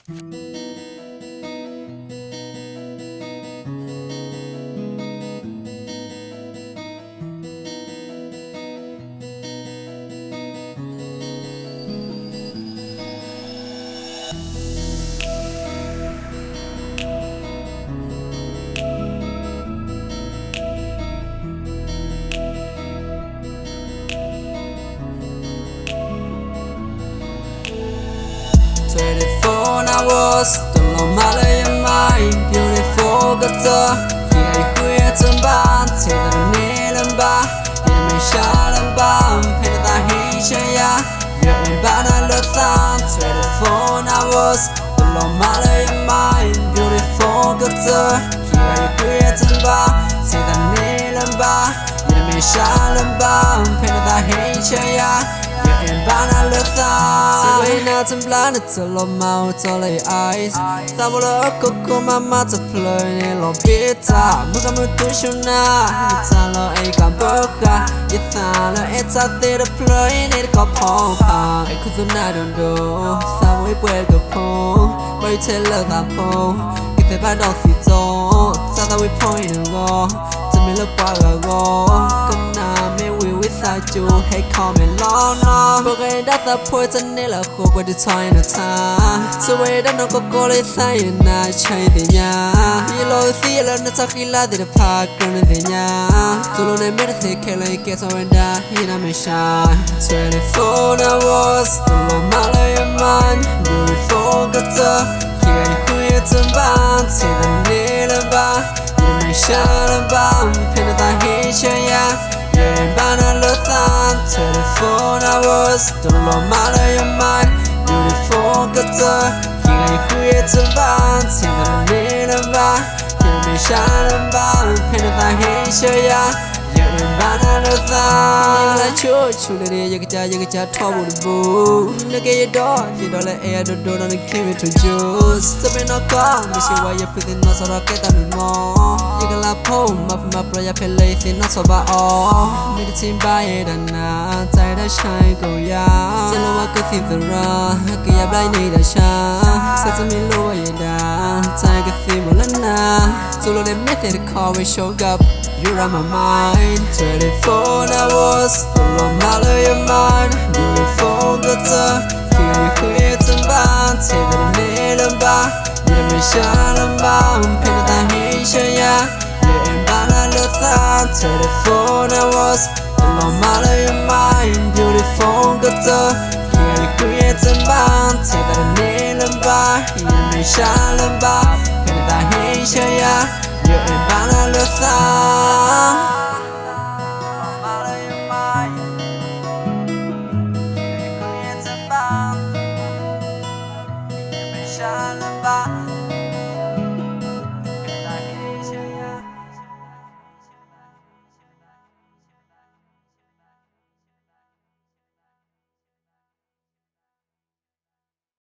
24 hours, don't know my your mind. Beautiful girl, yeah, you hear some band, take the nail and bar, you may shine and bomb, paint the heat, yeah, you're in banana thumb. 24 hours, don't know my your mind. Beautiful girl, yeah, you hear some band, take the nail and bar, you may shine and bomb, paint the heat, yeah. Banana thumb. Say not some planets all mouth all the eyes. Tabula coco mama to play in lo pizza. Mugamutushuna, it's a lo a gamboka. Yithana, it's a theatre play in it got ponka. I could not do. Some way break a pole. Wait till the pole. Get the bad off its own. Sada we point to go. To me look go. Without you, hey, call me long. But that's the poison in the hook with the time of time. So wait, I don't go inside and I change the ya. You know, feel on the Takila did a park on the ya. To learn a medicine, can I get on that? In a mission. 24 hours, to learn my mind. Beautiful guitar, here you quit and bound. See the little bar, you may shine a bomb, pin the hitch, yeah. Banana thumb, 24 hours, don't know my your mind. Beautiful guitar, here you create a band, see the little bar, you may shine a bomb, paint the hitch, yeah. Banana thumb, like you today, you get trouble to boo. Look at your dog, you don't let air to do, don't give it to juice. So be no calm, you see why you're pretty not so rocket anymore. You can la home up my prayer, play lazy, not so bad all. Made it seem by it and now, tired of shine, go ya. Tell them I could see the run, I could have blind need a shine. Set me lower you down, tiger theme will now. So let me make it call, we show up. You're on my mind, 24 hours, don't know my your mind. Beautiful guitar, here you create a band, take the nail and bar, you may shine and bomb, paint the hitch, yeah. You're in banana thumb, 24 hours, don't know my your mind. Beautiful guitar, here you create a band, take the nail and bar, you may shine and bomb, paint the hitch, yeah. You're in banana thumb. Shine